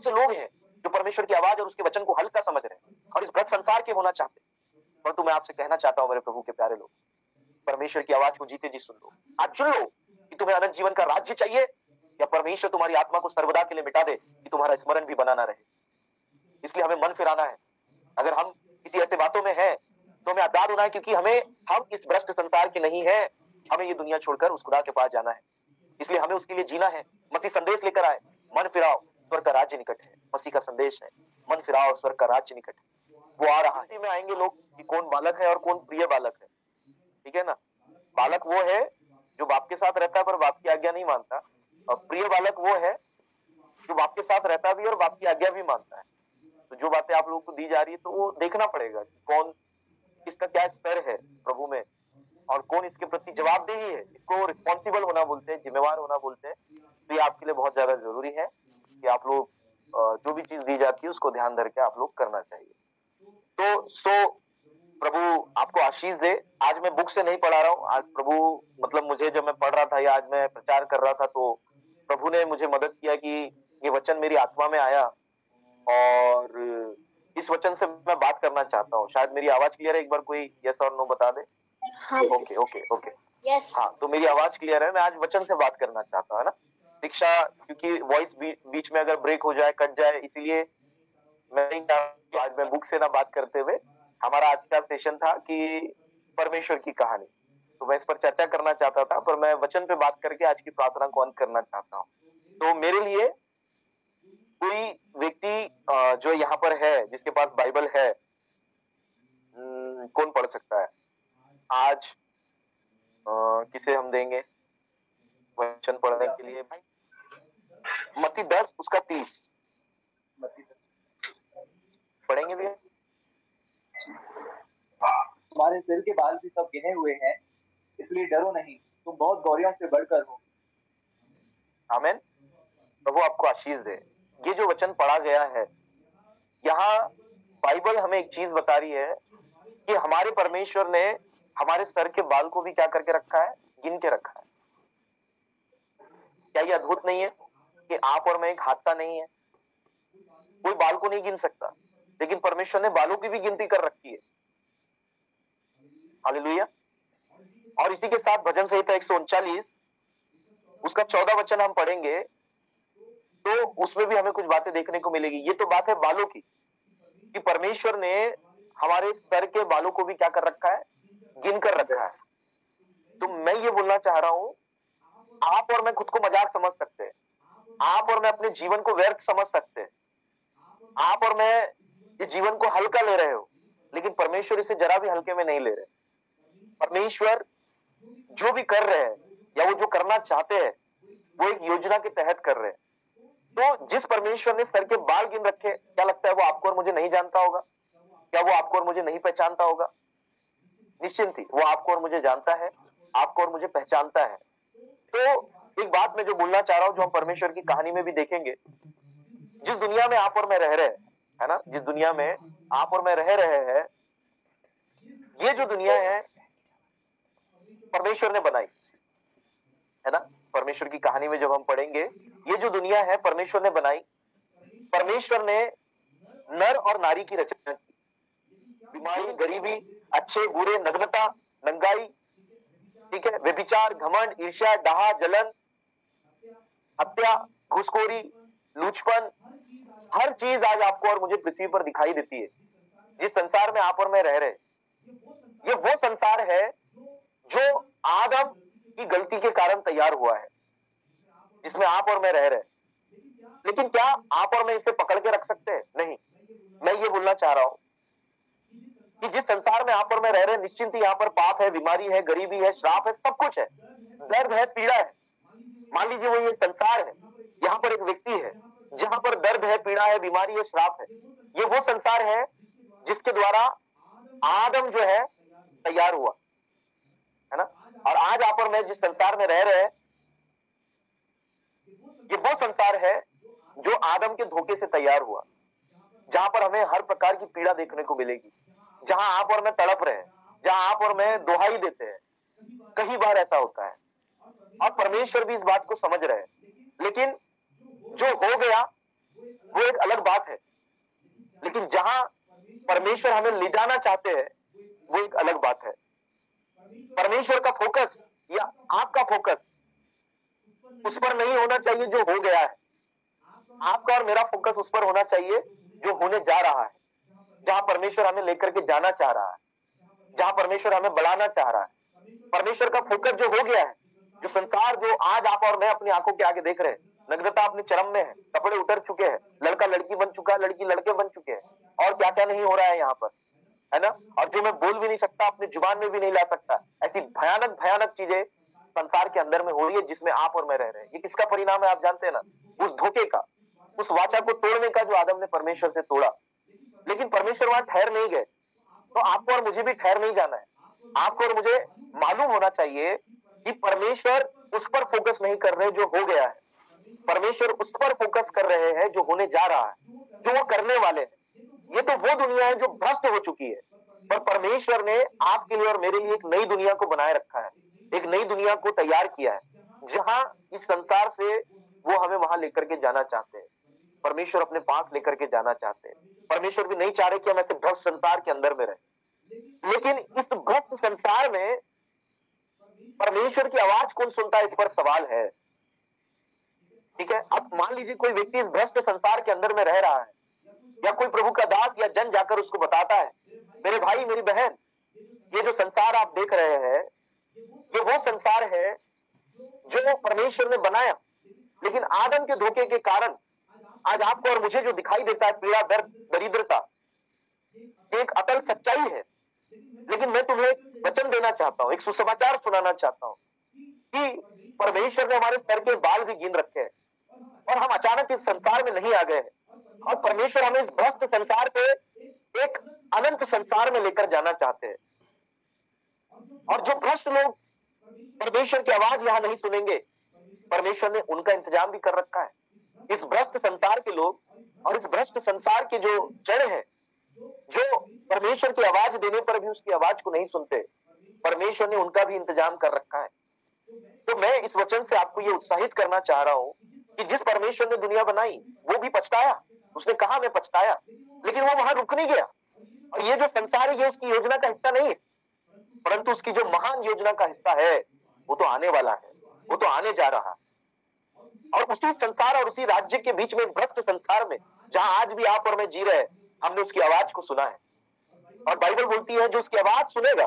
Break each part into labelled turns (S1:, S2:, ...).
S1: बहुत से लोग हैं जो परमेश्वर की आवाज और उसके वचन को हल्का समझ रहे हैं और इस भ्रष्ट संसार के होना चाहते हैं। परंतु मैं आपसे कहना चाहता हूं मेरे प्रभु के प्यारे लोग, परमेश्वर की आवाज को जीते जी सुन लो। आज चुन लो कि तुम्हें अनंत जीवन का राज्य चाहिए या परमेश्वर तुम्हारी आत्मा को सर्वदा के लिए मिटा दे कि तुम्हारा स्मरण भी बना ना रहे। इसलिए हमें मन फिराना है। अगर हम किसी ऐसे बातों में हैं तो हमें आजाद होना है, क्योंकि हम इस भ्रष्ट संसार के नहीं है। हमें ये दुनिया छोड़कर उस खुदा के पास जाना है, इसलिए हमें उसके लिए जीना है। मसीह संदेश लेकर आए, मन फिराओ स्वर्ग का राज्य निकट है। मसीह का संदेश है, मन फिराओ स्वर्ग का राज्य निकट है। वो आ रहा है। इसी में आएंगे लोग कि कौन बालक है और कौन प्रिय बालक है। ठीक है ना? बालक वो है जो बाप के साथ रहता है पर बाप की आज्ञा नहीं मानता, और प्रिय बालक वो है जो बाप के साथ रहता भी और बाप की आज्ञा भी मानता है। तो जो बातें आप लोगों को दी जा रही है तो वो देखना पड़ेगा कि कौन, किसका क्या स्तर है प्रभु में, और कौन इसके प्रति जवाबदेही है। इसको रिस्पॉन्सिबल होना बोलते हैं, जिम्मेवार होना बोलते हैं। तो ये आपके लिए बहुत ज्यादा जरूरी है कि आप लोग जो भी चीज दी जाती है उसको ध्यान धर के आप लोग करना चाहिए। तो प्रभु आपको आशीष दे। आज मैं बुक से नहीं पढ़ा रहा हूँ। आज प्रभु मतलब मुझे जब मैं पढ़ रहा था या आज मैं प्रचार कर रहा था तो प्रभु ने मुझे मदद किया कि ये वचन मेरी आत्मा में आया और इस वचन से मैं बात करना चाहता हूँ। शायद मेरी आवाज क्लियर है? एक बार कोई यस और नो बता दे।
S2: हाँ
S1: ओके ओके ओके
S2: यस
S1: हाँ, तो मेरी आवाज क्लियर है। मैं आज वचन से बात करना चाहता हूँ, है ना शिक्षा, क्योंकि वॉइस बीच में अगर ब्रेक हो जाए, कट जाए, इसीलिए मैं नहीं चाहता आज मैं बुक से ना बात करते हुए। हमारा आज का सेशन था कि परमेश्वर की कहानी, तो मैं इस पर चर्चा करना चाहता था, पर मैं वचन पे बात करके आज की प्रार्थना को अंत करना चाहता हूँ। तो मेरे लिए कोई व्यक्ति जो यहाँ पर है जिसके पास बाइबल है, कौन पढ़ सकता है आज? किसे हम देंगे वचन पढ़ने के लिए? मत्ती 10 उसका 30 पढ़ेंगे भैया।
S3: तुम्हारे सिर के बाल भी सब गिने हुए हैं, इसलिए डरो नहीं, तुम बहुत गौरियों से बढ़कर हो।
S1: आमीन। प्रभु आपको आशीष दे। ये जो वचन पढ़ा गया है, यहाँ बाइबल हमें एक चीज बता रही है कि हमारे परमेश्वर ने हमारे सर के बाल को भी क्या करके रखा है? गिन के रखा है। क्या ये अद्भुत नहीं है कि आप और मैं एक हादसा नहीं है? कोई बाल को नहीं गिन सकता, लेकिन परमेश्वर ने बालों की भी गिनती कर रखी है। हालेलुया। और इसी के साथ भजन संहिता 139 उसका 14 वचन हम पढ़ेंगे तो उसमें भी हमें कुछ बातें देखने को मिलेगी। ये तो बात है बालों की, कि परमेश्वर ने हमारे सर के बालों को भी क्या कर रखा है? गिन कर रखा है। तो मैं ये बोलना चाह रहा हूं, आप और मैं खुद को मजाक समझ सकते हैं, आप और मैं अपने जीवन को व्यर्थ समझ सकते हैं, आप और मैं इस जीवन को हल्का ले रहे हो, लेकिन परमेश्वर इसे जरा भी हल्के में नहीं ले रहे। परमेश्वर जो भी कर रहे हैं या वो जो करना चाहते हैं वो एक योजना के तहत कर रहे हैं। तो जिस परमेश्वर ने सर के बाल गिन रखे, क्या लगता है वो आपको और मुझे नहीं जानता होगा? क्या वो आपको और मुझे नहीं पहचानता होगा? निश्चिंत ही वो आपको और मुझे जानता है, आपको और मुझे पहचानता है। तो एक बात मैं जो बोलना चाह रहा हूं, जो हम परमेश्वर की कहानी में भी देखेंगे, जिस दुनिया में आप और मैं रह रहे हैं, है ना, जिस दुनिया में आप और मैं रह रहे हैं, ये जो दुनिया है परमेश्वर ने बनाई, है ना। परमेश्वर की कहानी में जब हम पढ़ेंगे, ये जो दुनिया है परमेश्वर ने बनाई। परमेश्वर ने नर और नारी की रचना की। बीमारी, गरीबी, अच्छे बुरे, नग्नता, नंगाई, ठीक है, व्यभिचार, घमंड, ईर्ष्या, डाहा, जलन, हत्या, घूसखोरी, लूचपन, हर चीज आज आपको और मुझे पृथ्वी पर दिखाई देती है। जिस संसार में आप और मैं रह रहे, ये वो संसार है जो आदम की गलती के कारण तैयार हुआ है, जिसमें आप और मैं रह रहे। लेकिन क्या आप और मैं इसे पकड़ के रख सकते हैं? नहीं। मैं ये बोलना चाह रहा हूं कि जिस संसार में आप और मैं रह रहे, निश्चिंत ही यहाँ पर पाप है, बीमारी है, गरीबी है, श्राप है, सब कुछ है, दर्द है, पीड़ा है। मान लीजिए वो ये संसार है, यहाँ पर एक व्यक्ति है जहां पर दर्द है, पीड़ा है, बीमारी है, श्राप है। ये वो संसार है जिसके द्वारा आदम जो है तैयार हुआ, है ना। और आज आप और मैं जिस संसार में रह रहे हैं, ये वो संसार है जो आदम के धोखे से तैयार हुआ, जहां पर हमें हर प्रकार की पीड़ा देखने को मिलेगी, जहां आप और मैं तड़प रहे हैं, जहां आप और मैं दुहाई देते हैं। कई बार ऐसा होता है और परमेश्वर भी इस बात को समझ रहे हैं, लेकिन जो हो गया वो एक अलग बात है, लेकिन जहां परमेश्वर हमें ले जाना चाहते हैं वो एक अलग बात है। परमेश्वर का फोकस या आपका फोकस उस पर नहीं होना चाहिए जो हो गया है। आपका और मेरा फोकस उस पर होना चाहिए जो होने जा रहा है, जहां परमेश्वर हमें लेकर के जाना चाह रहा है, जहां परमेश्वर हमें बढ़ाना चाह रहा है। परमेश्वर का फोकस जो हो गया है, जो संसार जो आज आप और मैं अपनी आंखों के आगे देख रहे हैं, नग्नता अपने चरम में है, कपड़े उतर चुके हैं, लड़का लड़की बन चुका है, लड़की लड़के बन चुके हैं, और क्या क्या नहीं हो रहा है यहाँ पर, है ना। और जो मैं बोल भी नहीं सकता, अपनी जुबान में भी नहीं ला सकता, ऐसी भयानक भयानक चीजें संसार के अंदर में हो रही है जिसमें आप और मैं रह रहे हैं। ये किसका परिणाम है आप जानते हैं ना, उस धोखे का, उस वाचा को तोड़ने का जो आदम ने परमेश्वर से तोड़ा। लेकिन परमेश्वर वहां ठहर नहीं गए, तो आपको और मुझे भी ठहर नहीं जाना है। आपको और मुझे मालूम होना चाहिए कि परमेश्वर उस पर फोकस नहीं कर रहे जो हो गया है, परमेश्वर उस पर फोकस कर रहे हैं जो होने जा रहा है, जो वो करने वाले हैं। ये तो वो दुनिया है जो भ्रष्ट हो चुकी है, पर परमेश्वर ने आपके लिए और मेरे लिए एक नई दुनिया को बनाए रखा है, एक नई दुनिया को तैयार किया है, जहां इस संसार से वो हमें वहां लेकर के जाना चाहते हैं। परमेश्वर अपने पास लेकर के जाना चाहते हैं। परमेश्वर भी नहीं चाह रहे कि हम ऐसे भ्रष्ट संसार के अंदर में रहे, लेकिन इस भ्रष्ट संसार में परमेश्वर की आवाज कौन सुनता है, इस पर सवाल है। ठीक है, अब मान लीजिए कोई व्यक्ति इस भ्रष्ट संसार के अंदर में रह रहा है, या कोई प्रभु का दास या जन जाकर उसको बताता है, मेरे भाई मेरी बहन, ये जो संसार आप देख रहे हैं ये वो संसार है जो परमेश्वर ने बनाया, लेकिन आदम के धोखे के कारण आज आपको और मुझे जो दिखाई देता है पीड़ा, दर्द, दरिद्रता, एक अटल सच्चाई है। लेकिन मैं तुम्हें एक वचन देना चाहता हूं, एक सुसमाचार सुनाना चाहता हूं कि परमेश्वर ने हमारे सर के बाल भी गिन रखे हैं, और हम अचानक इस संसार में नहीं आ गए हैं, और परमेश्वर हमें इस भ्रष्ट संसार पे एक अनंत संसार में लेकर जाना चाहते हैं। और जो भ्रष्ट लोग परमेश्वर की आवाज यहां नहीं सुनेंगे, परमेश्वर ने उनका इंतजाम भी कर रखा है। इस भ्रष्ट संसार के लोग और इस भ्रष्ट संसार के जो जड़ हैं, जो परमेश्वर की आवाज देने पर भी उसकी आवाज को नहीं सुनते, परमेश्वर ने उनका भी इंतजाम कर रखा है। तो मैं इस वचन से आपको ये उत्साहित करना चाह रहा हूं कि जिस परमेश्वर ने दुनिया बनाई वो भी पछताया, उसने कहा मैं पछताया, लेकिन वो वहां रुक नहीं गया। और ये जो संसार है ये उसकी योजना का हिस्सा नहीं है, परंतु उसकी जो महान योजना का हिस्सा है वो तो आने वाला है, वो तो आने जा रहा है। और उसी संसार और उसी राज्य के बीच में, भ्रष्ट संसार में जहां आज भी आप और मैं जी रहे हैं, हमने उसकी आवाज को सुना है। और बाइबल बोलती है जो उसकी आवाज सुनेगा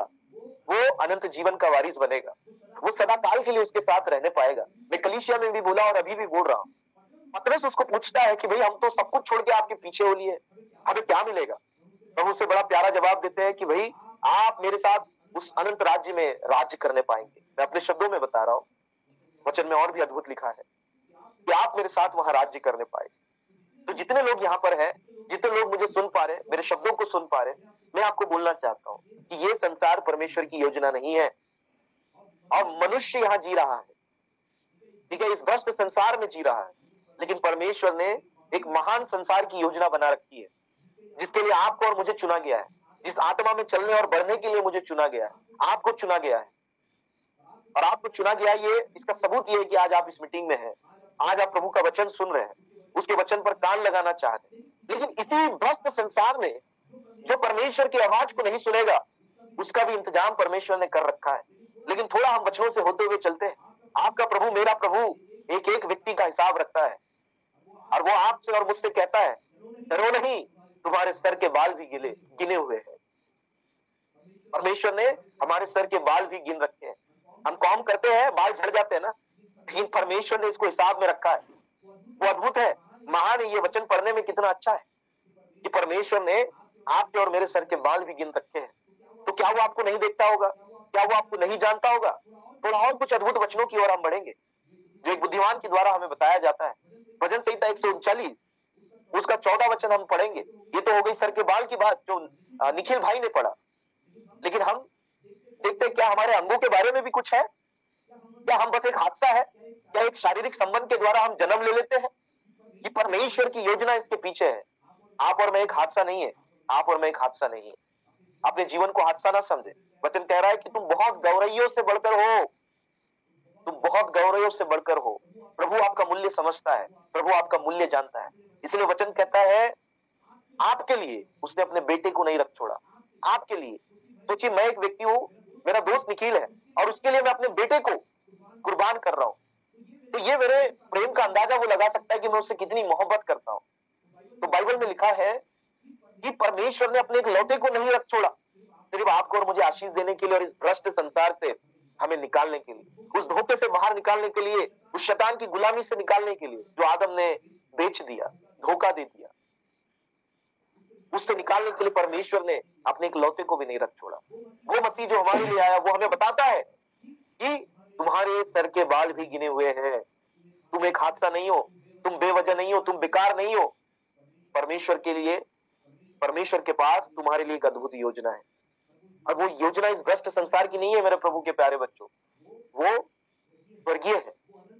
S1: वो अनंत जीवन का वारिस बनेगा, वो सदा काल के लिए उसके साथ रहने पाएगा। मैं कलीसिया में भी बोला और अभी भी बोल रहा हूं। पतरस उसको पूछता है कि भाई हम तो सब कुछ छोड़ के आपके पीछे हो लिए, हमें क्या मिलेगा? प्रभु उससे बड़ा प्यारा जवाब देते हैं कि भाई आप मेरे साथ उस अनंत राज्य में राज्य करने पाएंगे। मैं अपने शब्दों में बता रहा हूं, वचन में और भी अद्भुत लिखा है कि आप मेरे साथ वहां राज्य करने पाएंगे। तो जितने लोग यहाँ पर हैं, जितने लोग मुझे सुन पा रहे, मेरे शब्दों को सुन पा रहे, मैं आपको बोलना चाहता हूँ कि ये संसार परमेश्वर की योजना नहीं है, और मनुष्य यहाँ जी रहा है, ठीक है, इस भ्रष्ट संसार में जी रहा है, लेकिन परमेश्वर ने एक महान संसार की योजना बना रखी है, जिसके लिए आपको और मुझे चुना गया है, जिस आत्मा में चलने और बढ़ने के लिए मुझे चुना गया है, आपको चुना गया है। और आपको चुना गया, ये इसका सबूत ये है कि आज आप इस मीटिंग में हैं, आज आप प्रभु का वचन सुन रहे हैं, उसके वचन पर कान लगाना चाहते हैं। लेकिन इसी भ्रष्ट संसार में जो परमेश्वर की आवाज को नहीं सुनेगा, उसका भी इंतजाम परमेश्वर ने कर रखा है। लेकिन थोड़ा हम वचनों से होते हुए चलते हैं। आपका प्रभु, मेरा प्रभु एक एक व्यक्ति का हिसाब रखता है, और वो आपसे और मुझसे कहता है डरो नहीं, तुम्हारे सर के बाल भी गिने हुए हैं। परमेश्वर ने हमारे सर के बाल भी गिन रखे हैं। हम काम करते हैं, बाल झड़ जाते हैं ना, लेकिन परमेश्वर ने इसको हिसाब में रखा है। वो अद्भुत है, महान है। ये वचन पढ़ने में कितना अच्छा है कि परमेश्वर ने आपके और मेरे सर के बाल भी गिन रखे हैं। तो क्या वो आपको नहीं देखता होगा? क्या वो आपको नहीं जानता होगा? थोड़ा और कुछ अद्भुत वचनों की ओर हम बढ़ेंगे जो एक बुद्धिमान के द्वारा हमें बताया जाता है। भजन संहिता 139 उसका 14 वचन हम पढ़ेंगे। ये तो हो गई सर के बाल की बात जो निखिल भाई ने पढ़ा, लेकिन हम देखते हैं क्या हमारे अंगों के बारे में भी कुछ है? क्या हम बस एक हादसा है? क्या एक शारीरिक संबंध के द्वारा हम जन्म ले लेते हैं? कि परमेश्वर की योजना इसके पीछे है। आप और मैं एक हादसा नहीं है, आप और मैं एक हादसा नहीं है। अपने जीवन को हादसा ना समझे। वचन कह रहा है कि तुम बहुत गौरैयों से बढ़कर हो, तुम बहुत गौरैयों से बढ़कर हो। प्रभु आपका मूल्य समझता है, प्रभु आपका मूल्य जानता है। इसलिए वचन कहता है आपके लिए उसने अपने बेटे को नहीं रख छोड़ा। आपके लिए सोचिए, मैं एक व्यक्ति हूं, मेरा दोस्त निखिल है और उसके लिए मैं अपने बेटे को कुर्बान कर रहा हूं, तो ये मेरे प्रेम का अंदाजा वो लगा सकता है कि मैं उससे कितनी मोहब्बत करता हूं। तो बाइबल में लिखा है कि परमेश्वर ने अपने एक लौते को नहीं रख छोड़ा, सिर्फ आपको और मुझे आशीष देने के लिए और इस भ्रष्ट संसार से हमें निकालने के लिए, उस धोखे से बाहर निकालने के लिए, उस शैतान की गुलामी से निकालने के लिए जो आदम ने बेच दिया, धोखा दे दिया, उससे निकालने के लिए परमेश्वर ने अपने एक लौते को भी नहीं रख छोड़ा। वो मसीह जो हमारे लिए आया, वो हमें बताता है कि तुम्हारे सर के बाल भी गिने हुए हैं, तुम एक हादसा नहीं हो, तुम बेवजह नहीं हो, तुम बेकार नहीं हो। परमेश्वर के लिए, परमेश्वर के पास तुम्हारे लिए एक अद्भुत योजना है, और वो योजना इस भ्रष्ट संसार की नहीं है मेरे प्रभु के प्यारे बच्चों, वो स्वर्गीय है,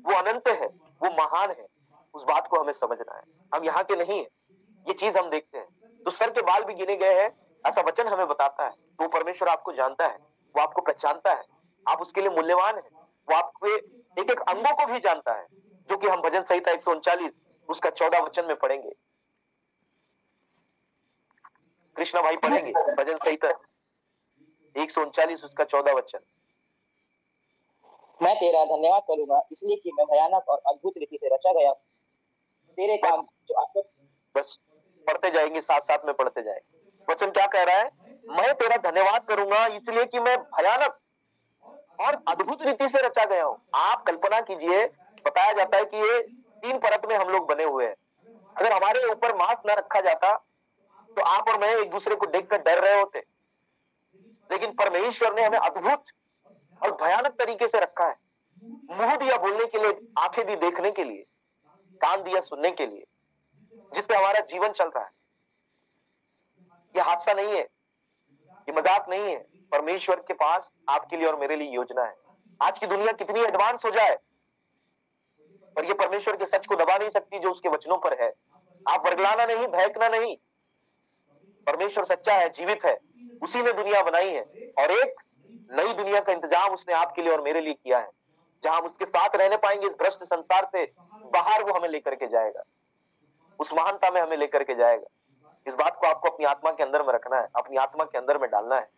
S1: वो अनंत है, वो महान है। उस बात को हमें समझना है। हम यहाँ के नहीं है, ये चीज हम देखते हैं। तो सर के बाल भी गिने गए हैं, ऐसा वचन हमें बताता है। तो परमेश्वर आपको जानता है, वो आपको पहचानता है, आप उसके लिए मूल्यवान है। वो आपके एक एक अंगों को भी जानता है, जो कि हम भजन संहिता 139 उसका 14 वचन में पढ़ेंगे। कृष्णा भाई पढ़ेंगे भजन संहिता 139 उसका 14 वचन।
S2: मैं तेरा धन्यवाद करूंगा इसलिए कि मैं भयानक और अद्भुत रीति से रचा गया हूं। तेरे काम जो आपको
S1: बस पढ़ते जाएंगे, साथ साथ में पढ़ते जाएंगे। वचन क्या कह रहा है? मैं तेरा धन्यवाद करूंगा इसलिए कि मैं भयानक और अद्भुत रीति से रचा गया हूं। आप कल्पना कीजिए, बताया जाता है कि ये 3 परत में हम लोग बने हुए हैं। अगर हमारे ऊपर मास्क न रखा जाता तो आप और मैं एक दूसरे को देखकर डर रहे होते, लेकिन परमेश्वर ने हमें अद्भुत और भयानक तरीके से रखा है। मुंह दिया बोलने के लिए, आंखें दी देखने के लिए, कान दिया सुनने के लिए, जिससे हमारा जीवन चल रहा है। यह हादसा नहीं है, ये मजाक नहीं है। परमेश्वर के पास आपके लिए और मेरे लिए योजना है। आज की दुनिया कितनी एडवांस हो जाए, पर यह परमेश्वर के सच को दबा नहीं सकती जो उसके वचनों पर है। आप वर्गलाना नहीं, बहकना नहीं। परमेश्वर सच्चा है, जीवित है, उसी ने दुनिया बनाई है, और एक नई दुनिया का इंतजाम उसने आपके लिए और मेरे लिए किया है, जहां हम उसके साथ रहने पाएंगे। इस भ्रष्ट संसार से बाहर वो हमें लेकर के जाएगा, उस महानता में हमें लेकर के जाएगा। इस बात को आपको अपनी आत्मा के अंदर में रखना है, अपनी आत्मा के अंदर में डालना है।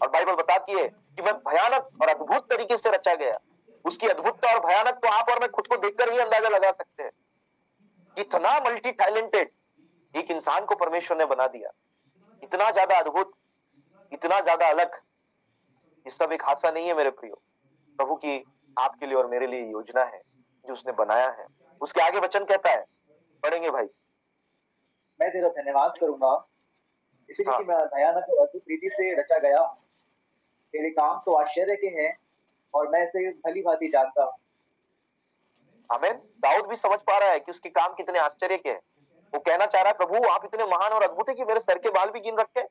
S1: और बाइबल बताती है कि मैं भयानक और अद्भुत तरीके से रचा गया। उसकी अद्भुतता और भयानक तो आप और मैं खुद को देखकर ही अंदाजा लगा सकते हैं। इतना मल्टी टैलेंटेड एक इंसान को परमेश्वर ने बना दिया, इतना ज्यादा अद्भुत, इतना ज्यादा अलग। ये सब एक हादसा नहीं है मेरे प्रियो। प्रभु की आपके लिए और मेरे लिए योजना है जो उसने बनाया है। उसके आगे वचन कहता है, पढ़ेंगे भाई।
S3: मैं तेरा धन्यवाद करूंगा इसलिए कि मैं भयानक और अद्भुत रीति से रचा गया हूँ। तेरे काम तो आश्चर्य के हैं और मैं इसे भली भांति जानता हूँ।
S1: आमीन। दाऊद भी समझ पा रहा है कि उसके काम कितने आश्चर्य के हैं। वो कहना चाह रहा है, प्रभु आप इतने महान और अद्भुत है कि मेरे सर के बाल भी गिन रखे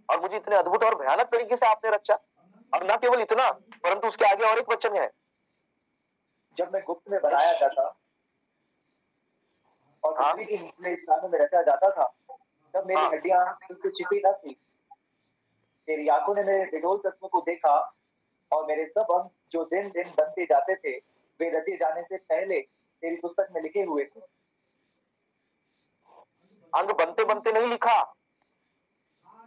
S1: और मुझे इतने अद्भुत और भयानक तरीके से आपने रचा। और न केवल इतना, परंतु उसके आगे और एक वचन है,
S3: जब मैं गुप्त में बनाया जाता और पृथ्वी के निचले स्थानों में रचा जाता था, तब मेरी हड्डियां उससे छिपी न थी। तेरी आंखों ने मेरे बेडोल तत्वों को देखा और मेरे सब अंग जो दिन दिन बनते जाते थे, वे रचे जाने से पहले तेरी पुस्तक में लिखे हुए थे।
S1: अंग बनते बनते नहीं लिखा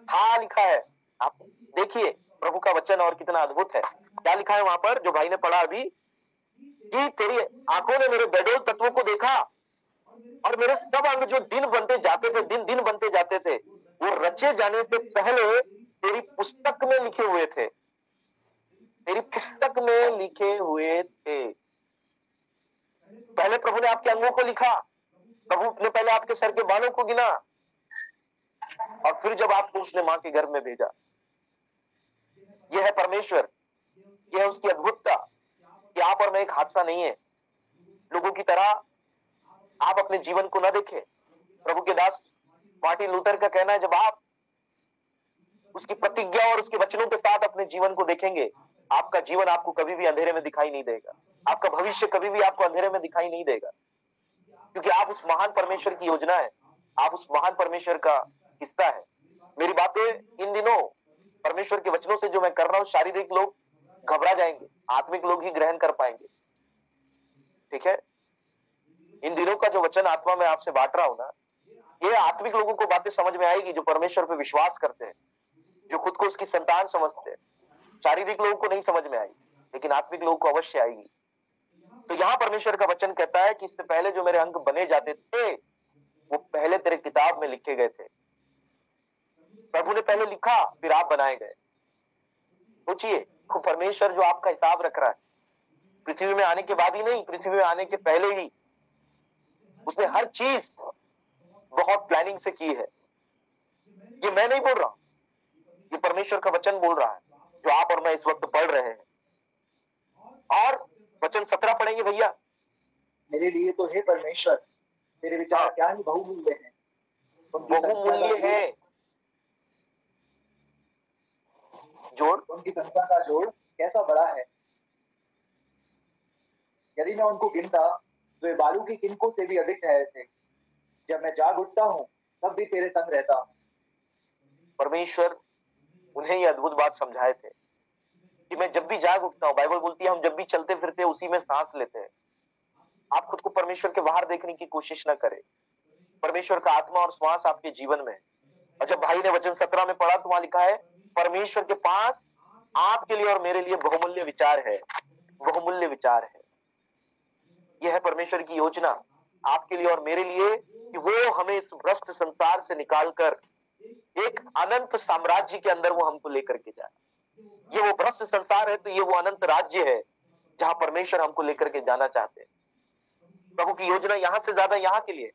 S1: था, लिखा है। आप देखिए प्रभु का वचन और कितना अद्भुत है। क्या लिखा है वहां पर जो भाई ने पढ़ा अभी, कि तेरी आंखों ने मेरे बेडोल तत्वों को देखा और मेरे सब अंग जो दिन बनते जाते थे, दिन दिन बनते जाते थे, वो रचे जाने से पहले तेरी पुस्तक में लिखे हुए थे। तेरी पुस्तक में लिखे हुए थे। पहले प्रभु ने आपके अंगों को लिखा, प्रभु ने पहले आपके सर के बालों को गिना, और फिर जब आपको उसने मां के गर्भ में भेजा। यह है परमेश्वर, यह है उसकी अद्भुतता कि आप और मैं एक हादसा नहीं है। लोगों की तरह आप अपने जीवन को न देखें। प्रभु के दास मार्टिन लूथर का कहना है, जब आप उसकी प्रतिज्ञा और उसके वचनों के साथ अपने जीवन को देखेंगे, आपका जीवन आपको कभी भी अंधेरे में दिखाई नहीं देगा। आपका भविष्य कभी भी आपको अंधेरे में दिखाई नहीं देगा, क्योंकि आप उस महान परमेश्वर की योजना है, आप उस महान परमेश्वर का हिस्सा है। मेरी बातें इन दिनों परमेश्वर के वचनों से जो मैं कर रहा हूं, शारीरिक लोग घबरा जाएंगे, आत्मिक लोग ही ग्रहण कर पाएंगे। ठीक है, इन दिनों का जो वचन आत्मा में आपसे बांट रहा हूं ना, ये आत्मिक लोगों को बातें समझ में आएगी जो परमेश्वर पे विश्वास करते हैं, जो खुद को उसकी संतान समझते हैं। शारीरिक लोगों को नहीं समझ में आएगी, लेकिन आत्मिक लोगों को अवश्य आएगी। तो यहाँ परमेश्वर का वचन कहता है कि इससे पहले जो मेरे अंग बने जाते थे वो पहले तेरे किताब में लिखे गए थे। प्रभु ने पहले लिखा, फिर आप बनाए गए। सोचिए, तो परमेश्वर जो आपका हिसाब रख रहा है, पृथ्वी में आने के बाद ही नहीं, पृथ्वी में आने के पहले ही उसने हर चीज बहुत प्लानिंग से की है। ये मैं नहीं बोल रहा, ये परमेश्वर का वचन बोल रहा है जो आप और मैं इस वक्त पढ़ रहे हैं। और वचन 17 पढ़ेंगे भैया।
S3: मेरे लिए तो हे परमेश्वर, तेरे विचार क्या ही बहुमूल्य हैं।
S1: बहुमूल्य है। जोड़,
S3: उनकी संख्या का जोड़ कैसा बड़ा है। यदि मैं उनको गिनता तो वे बालू की किनकों से भी अधिक ठहरे थे। जब मैं जाग उठता हूँ तब भी तेरे संग रहता हूँ।
S1: परमेश्वर उन्हें ये अद्भुत बात समझाए थे कि मैं जब भी जाग उठता हूँ, बाइबल बोलती है हम जब भी चलते फिरते उसी में सांस लेते हैं। आप खुद को परमेश्वर के बाहर देखने की कोशिश न करें। परमेश्वर का आत्मा और श्वास आपके जीवन में है। और जब भाई ने वचन 17 में पढ़ा तो वहां लिखा है परमेश्वर के पास आपके लिए और मेरे लिए बहुमूल्य विचार है। बहुमूल्य विचार है। यह है परमेश्वर की योजना आपके लिए और मेरे लिए कि वो हमें इस भ्रष्ट संसार से निकालकर एक अनंत साम्राज्य के अंदर वो हमको लेकर के जाए। ये वो भ्रष्ट संसार है तो ये वो अनंत राज्य है जहां परमेश्वर हमको लेकर के जाना चाहते हैं। प्रभु की योजना यहां से ज्यादा यहां के लिए,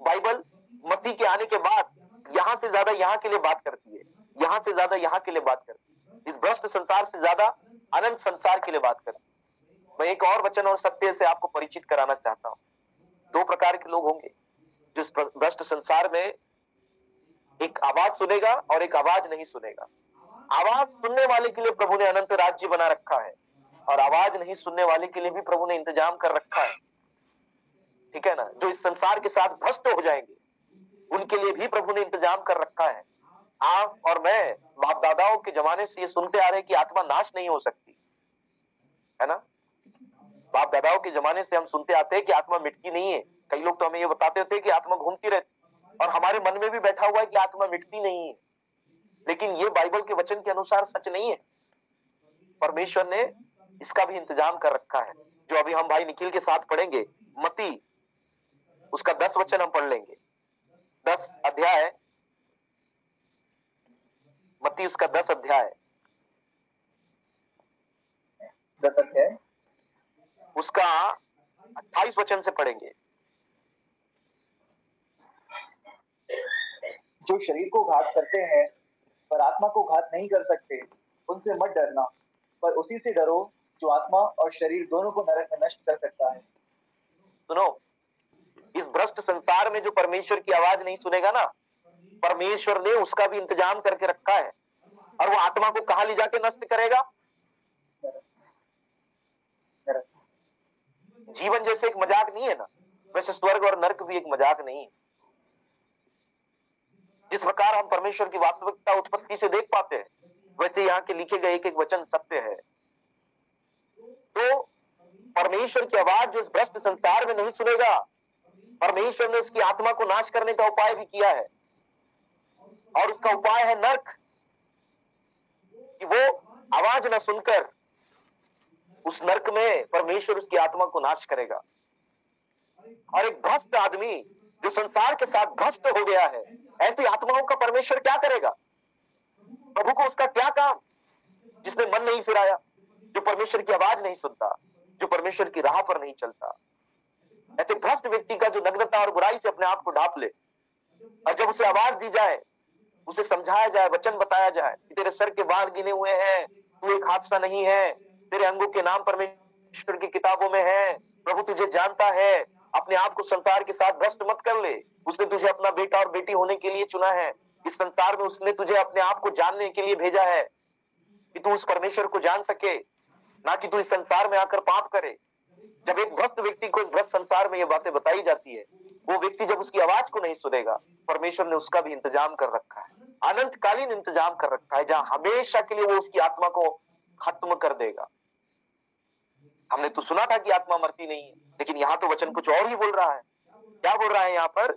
S1: बाइबल मसीह के आने के बाद यहां से ज्यादा यहां के लिए बात करती है, यहां से ज्यादा यहां के लिए बात करती है। इस भ्रष्ट संसार से ज्यादा अनंत संसार के लिए बात करती है। मैं एक और वचन और सत्य से आपको परिचित कराना चाहता हूं। दो प्रकार के लोग होंगे जो इस भ्रष्ट संसार में एक आवाज सुनेगा और एक आवाज नहीं सुनेगा। आवाज सुनने वाले के लिए प्रभु ने अनंत राज्य बना रखा है और आवाज नहीं सुनने वाले के लिए भी प्रभु ने इंतजाम कर रखा है। ठीक है ना? जो इस संसार के साथ भ्रष्ट हो जाएंगे उनके लिए भी प्रभु ने इंतजाम कर रखा है। आप और मैं बाप दादाओं के जमाने से ये सुनते आ रहे हैं कि आत्मा नाश नहीं हो सकती, है ना? बाप दादाओं के जमाने से हम सुनते आते हैं कि आत्मा मिटती नहीं है। कई लोग तो हमें ये बताते होते हैं कि आत्मा घूमती रहती, और हमारे मन में भी बैठा हुआ है कि आत्मा मिटती नहीं है। लेकिन ये बाइबल के वचन के अनुसार सच नहीं है। परमेश्वर ने इसका भी इंतजाम कर रखा है, जो अभी हम भाई निखिल के साथ पढ़ेंगे। मत्ती उसका 10 वचन हम पढ़ लेंगे। 10 अध्याय, मत्ती उसका 10 अध्याय,
S3: 10 अध्याय
S1: उसका 28 वचन से पढ़ेंगे।
S3: जो शरीर को घात करते हैं पर आत्मा को घात नहीं कर सकते, उनसे मत डरना, पर उसी से डरो जो आत्मा और शरीर दोनों को नरक में नष्ट कर सकता है।
S1: सुनो, इस भ्रष्ट संसार में जो परमेश्वर की आवाज नहीं सुनेगा ना, परमेश्वर ने उसका भी इंतजाम करके रखा है। और वो आत्मा को कहां ले जाके नष्ट करेगा?
S3: नरक।
S1: जीवन जैसे एक मजाक नहीं है ना, वैसे स्वर्ग और नरक भी एक मजाक नहीं है। जिस प्रकार हम परमेश्वर की वास्तविकता उत्पत्ति से देख पाते हैं, वैसे यहाँ के लिखे गए एक एक वचन सत्य है। तो परमेश्वर की आवाज जो इस भ्रष्ट संसार में नहीं सुनेगा, परमेश्वर ने उसकी आत्मा को नाश करने का उपाय भी किया है, और उसका उपाय है नरक। कि वो आवाज न सुनकर उस नरक में परमेश्वर उसकी आत्मा को नाश करेगा। और एक भ्रष्ट आदमी जो संसार के साथ भ्रष्ट हो गया है, ऐसी आत्माओं का परमेश्वर क्या करेगा? प्रभु को उसका क्या काम? जिसने मन नहीं फिराया, जो परमेश्वर की आवाज नहीं सुनता, जो परमेश्वर की राह पर नहीं चलता, ऐसे भ्रष्ट व्यक्ति का जो नग्नता और बुराई से अपने आप को ढांप ले, और जब उसे आवाज दी जाए, उसे समझाया जाए, वचन बताया जाए कि तेरे सर के बाल गिने हुए हैं, तू एक हादसा नहीं है, तेरे अंगों के नाम परमेश्वर की किताबों में है, प्रभु तुझे जानता है, अपने आप को संसार के साथ भ्रष्ट मत कर ले, उसने तुझे अपना बेटा और बेटी होने के लिए चुना है। इस संसार में उसने तुझे अपने आप को जानने के लिए भेजा है कि तू उस परमेश्वर को जान सके, ना कि तू इस संसार में आकर पाप करे। जब एक भ्रष्ट व्यक्ति को इस भ्रष्ट संसार में ये बातें बताई जाती है, वो व्यक्ति जब उसकी आवाज को नहीं सुनेगा, परमेश्वर ने उसका भी इंतजाम कर रखा है, अनंतकालीन इंतजाम कर रखा है, जहां हमेशा के लिए वो उसकी आत्मा को खत्म कर देगा। हमने तो सुना था कि आत्मा मरती नहीं है, लेकिन यहाँ तो वचन कुछ और ही बोल रहा है। क्या बोल रहा है यहाँ पर?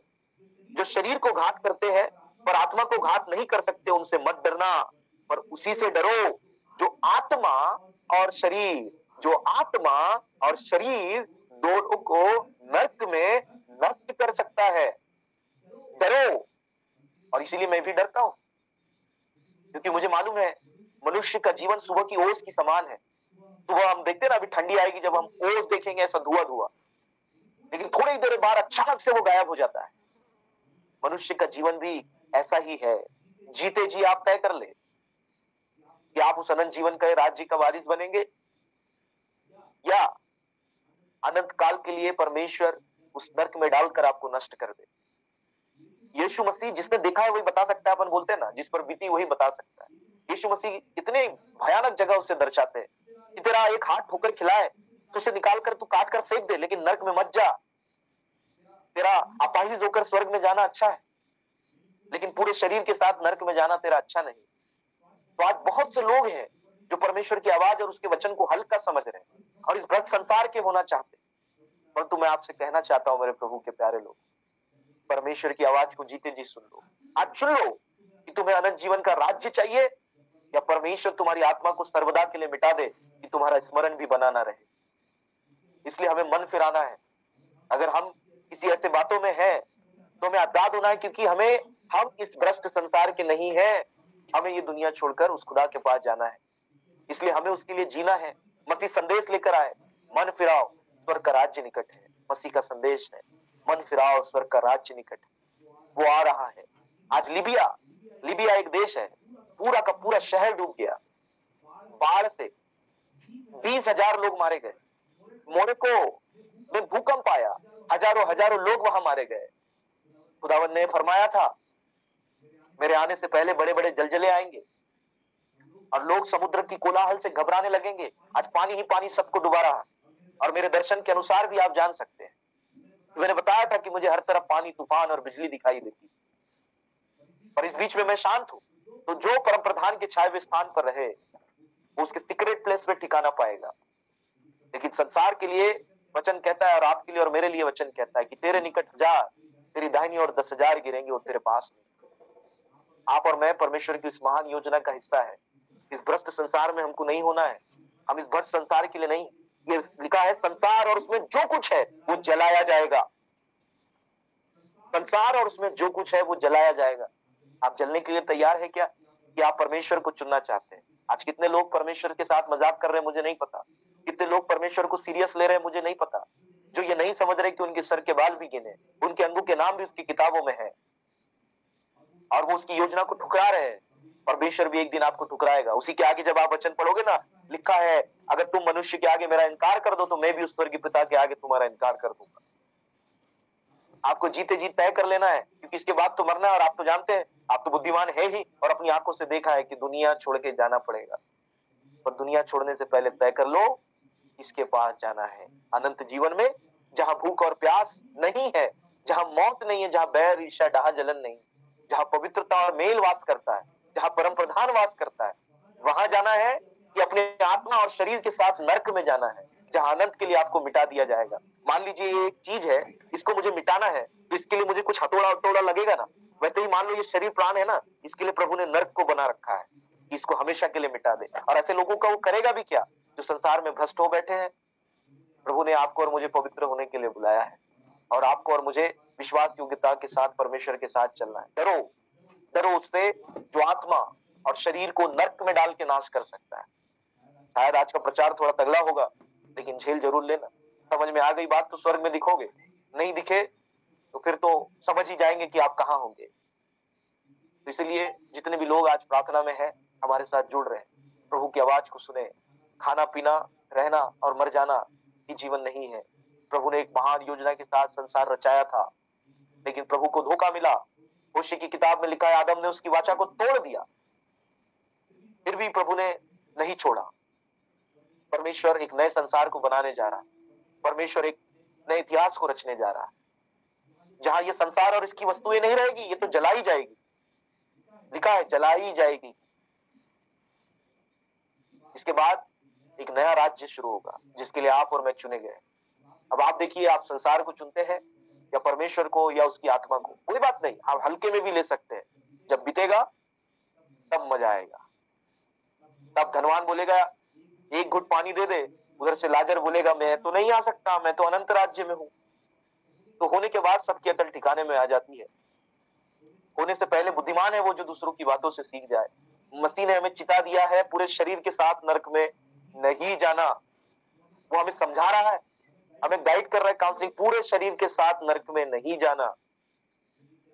S1: जो शरीर को घात करते हैं पर आत्मा को घात नहीं कर सकते, उनसे मत डरना, पर उसी से डरो जो आत्मा और शरीर, जो आत्मा और शरीर दोनों को नरक में नष्ट कर सकता है। डरो। और इसीलिए मैं भी डरता हूं, क्योंकि मुझे मालूम है मनुष्य का जीवन सुबह की ओस की समान है। सुबह हम देखते ना, अभी ठंडी आएगी जब हम ओस देखेंगे ऐसा धुआं धुआं, लेकिन थोड़ी देर बाद अचानक से वो गायब हो जाता है। मनुष्य का जीवन भी ऐसा ही है। जीते जी आप तय कर ले कि आप उस अनंत जीवन का राज्य का वारिस बनेंगे, या अनंत काल के लिए परमेश्वर उस नरक में डालकर आपको नष्ट कर दे। यीशु मसीह जिसने देखा है वही बता सकता है। अपन बोलते हैं ना, जिस पर बीती वही बता सकता है। यीशु मसीह इतने भयानक जगह उससे दर्शाते हैं कि तेरा एक हाथ ठोकर खिलाए तो उसे निकाल कर तू काट कर फेंक दे, लेकिन नरक में मत जा। तेरा अपाहिज होकर स्वर्ग में जाना अच्छा है, लेकिन पूरे शरीर के साथ नरक में जाना तेरा अच्छा नहीं। तो आज बहुत से लोग हैं जो परमेश्वर की आवाज और उसके वचन को हल्का समझ रहे हैं और इस भ्रष्ट संसार के होना चाहते हैं। परंतु मैं आपसे कहना चाहता हूं मेरे प्रभु के प्यारे लोग, परमेश्वर की आवाज को जीते जी सुन लो। आज चुन लो कि तुम्हें अनंत जीवन का राज्य चाहिए, या परमेश्वर तुम्हारी आत्मा को सर्वदा के लिए मिटा दे कि तुम्हारा स्मरण भी बना ना रहे। इसलिए हमें मन फिराना है। अगर हम किसी ऐसे बातों में हैं तो हमें आजाद होना है, क्योंकि हम इस भ्रष्ट संसार के नहीं हैं। हमें ये दुनिया छोड़कर उस खुदा के पास जाना है, इसलिए हमें उसके लिए जीना है। मसीह संदेश लेकर आए, मन फिराओ स्वर्ग का राज्य निकट है। मसीह का संदेश है, मन फिराओ स्वर्ग का राज्य निकट है। वो आ रहा है। आज लिबिया एक देश है, पूरा का पूरा शहर डूब गया। बाढ़ से 20,000 लोग मारे गए। मोरक्को में भूकंप आया, हजारों लोग वहां मारे गए। खुदावंद ने फरमाया था मेरे आने से पहले बड़े बड़े जलजले आएंगे और लोग समुद्र की कोलाहल से घबराने लगेंगे। आज पानी ही पानी सबको डुबा रहा है, और मेरे दर्शन के अनुसार भी आप जान सकते हैं। तो मैंने बताया था कि मुझे हर तरफ पानी, तूफान और बिजली दिखाई देती, और इस बीच में मैं शांत हूं। तो जो परम प्रधान के छाए हुए स्थान पर रहे वो उसके सीक्रेट प्लेस में ठिकाना पाएगा। लेकिन संसार के लिए वचन कहता है, और आपके लिए और मेरे लिए वचन कहता है कि तेरे निकट 1000, तेरी दाहिनी और 10,000 गिरेंगे और तेरे पास नहीं। आप और मैं परमेश्वर की इस महान योजना का हिस्सा है। इस भ्रष्ट संसार में हमको नहीं होना है। हम इस भ्रष्ट संसार के लिए नहीं, ये लिखा है संसार और उसमें जो कुछ है वो जलाया जाएगा। संसार और उसमें जो कुछ है वो जलाया जाएगा। आप जलने के लिए तैयार है क्या, कि आप परमेश्वर को चुनना चाहते हैं? आज कितने लोग परमेश्वर के साथ मजाक कर रहे हैं मुझे नहीं पता। कितने लोग परमेश्वर को सीरियस ले रहे हैं मुझे नहीं पता। जो ये नहीं समझ रहे कि उनके सर के बाल भी गिने, उनके अंगों के नाम भी उसकी किताबों में है, और वो उसकी योजना को ठुकरा रहे हैं। परमेश्वर भी एक दिन आपको ठुकराएगा। उसी के आगे जब आप वचन पढ़ोगे ना, लिखा है अगर तुम मनुष्य के आगे मेरा इनकार कर दो तो मैं भी उस स्वर्गीय पिता के आगे तुम्हारा इनकार कर दूंगा। आपको जीते जी तय कर लेना है, क्योंकि इसके बाद तो मरना है। और आप तो जानते हैं, आप तो बुद्धिमान है ही, और अपनी आंखों से देखा है कि दुनिया छोड़ के जाना पड़ेगा। पर दुनिया छोड़ने से पहले तय कर लो इसके पास जाना है, अनंत जीवन में, जहां भूख और प्यास नहीं है, जहां मौत नहीं है, जहां बैर ईर्ष्या डाह जलन नहीं, जहां पवित्रता और मेल वास करता है, जहां परम प्रधान वास करता है। वहां जाना है कि अपने आत्मा और शरीर के साथ नरक में जाना है, जहां अनंत के लिए आपको मिटा दिया जाएगा। मान लीजिए ये एक चीज है, इसको मुझे मिटाना है, तो इसके लिए मुझे कुछ हथौड़ा लगेगा ना। वैसे ही मान लो ये शरीर प्राण है ना, इसके लिए प्रभु ने नरक को बना रखा है, इसको हमेशा के लिए मिटा दे। और ऐसे लोगों का वो करेगा भी क्या, जो संसार में भ्रष्ट हो बैठे हैं। प्रभु ने आपको और मुझे पवित्र होने के लिए बुलाया है, और आपको और मुझे विश्वास योग्यता के साथ परमेश्वर के साथ चलना है। डरो उससे जो आत्मा और शरीर को नरक में डाल के नाश कर सकता है। शायद आज का प्रचार थोड़ा तगड़ा होगा, लेकिन झेल जरूर लेना। समझ में आ गई बात तो स्वर्ग में दिखोगे, नहीं दिखे तो फिर तो समझ ही जाएंगे कि आप कहाँ होंगे। तो इसलिए जितने भी लोग आज प्रार्थना में हैं, हमारे साथ जुड़ रहे हैं, प्रभु की आवाज को सुने। खाना पीना, रहना और मर जाना ही जीवन नहीं है। प्रभु ने एक महान योजना के साथ संसार रचाया था, लेकिन प्रभु को धोखा मिला। होशे की किताब में लिखा है आदम ने उसकी वाचा को तोड़ दिया, फिर भी प्रभु ने नहीं छोड़ा। परमेश्वर एक नए संसार को बनाने जा रहा है। परमेश्वर एक नए इतिहास को रचने जा रहा है, जहां ये संसार और इसकी वस्तुएं नहीं रहेगी, ये तो जलाई जाएगी। लिखा है जलाई जाएगी। इसके बाद एक नया राज्य शुरू होगा, जिसके लिए आप और मैं चुने गए। अब आप देखिए, आप संसार को चुनते हैं या परमेश्वर को या उसकी आत्मा को, कोई बात नहीं, आप हल्के में भी ले सकते हैं। जब बीतेगा तब मजा आएगा। तब धनवान बोलेगा एक घुट पानी दे दे, उधर से लाजर बोलेगा मैं तो नहीं आ सकता, मैं तो अनंत राज्य में हूं। तो होने के बाद सबकी अकल ठिकाने में आ जाती है। होने से पहले बुद्धिमान है वो जो दूसरों की बातों से सीख जाए। मसीह ने हमें चिता दिया है पूरे शरीर के साथ नरक में नहीं जाना। वो हमें समझा रहा है, हमें गाइड कर रहा है काउंसलिंग, पूरे शरीर के साथ नरक में नहीं जाना,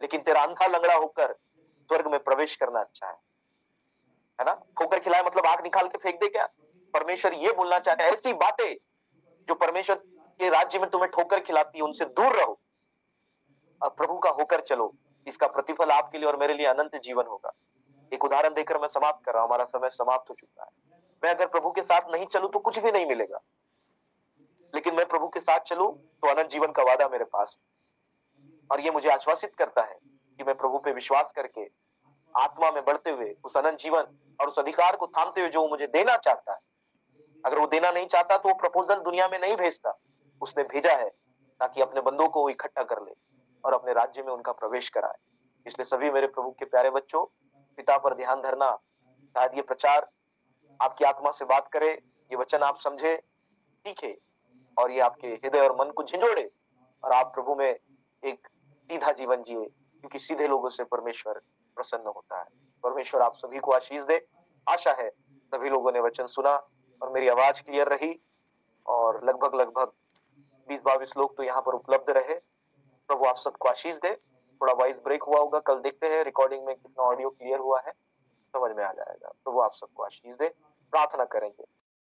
S1: लेकिन तेरा अंधा लंगड़ा होकर स्वर्ग में प्रवेश करना अच्छा है ना। ठोकर खिलाए मतलब आंख निकाल के फेंक दे क्या? परमेश्वर ये बोलना चाहते हैं, ऐसी बातें जो परमेश्वर के राज्य में तुम्हें ठोकर खिलाती है उनसे दूर रहो और प्रभु का होकर चलो। इसका प्रतिफल आपके लिए और मेरे लिए अनंत जीवन होगा। एक उदाहरण देकर मैं समाप्त कर रहा हूं, हमारा समय समाप्त हो चुका है। मैं अगर प्रभु के साथ नहीं चलूं तो कुछ भी नहीं मिलेगा, लेकिन मैं प्रभु के साथ चलूं तो अनंत जीवन का वादा मेरे पास है। और ये मुझे आश्वासित करता है कि मैं प्रभु पे विश्वास करके आत्मा में बढ़ते हुए उस अनंत जीवन और उस अधिकार को थामते हुए जो वो मुझे देना चाहता है, अगर वो देना नहीं चाहता तो वो प्रपोजल दुनिया में नहीं भेजता। उसने भेजा है ताकि अपने बंदों को इकट्ठा कर ले और अपने राज्य में उनका प्रवेश कराए। इसलिए सभी मेरे प्रभु के प्यारे बच्चों, पिता पर ध्यान धरना। शायद ये प्रचार आपकी आत्मा से बात करे, ये वचन आप समझे, सीखे और ये आपके हृदय और मन को झिंझोड़े और आप प्रभु में एक सीधा जीवन जिए, क्योंकि सीधे लोगों से परमेश्वर प्रसन्न होता है। परमेश्वर आप सभी को आशीष दे। आशा है सभी लोगों ने वचन सुना और मेरी आवाज क्लियर रही और लगभग 20-22 लोग तो यहाँ पर उपलब्ध रहे। प्रभु आप सबको आशीष दे। थोड़ा वॉइस ब्रेक हुआ होगा, कल देखते हैं रिकॉर्डिंग में कितना ऑडियो क्लियर हुआ है, समझ में आ जाएगा। प्रभु आप सबको आशीष दे। प्रार्थना करेंगे।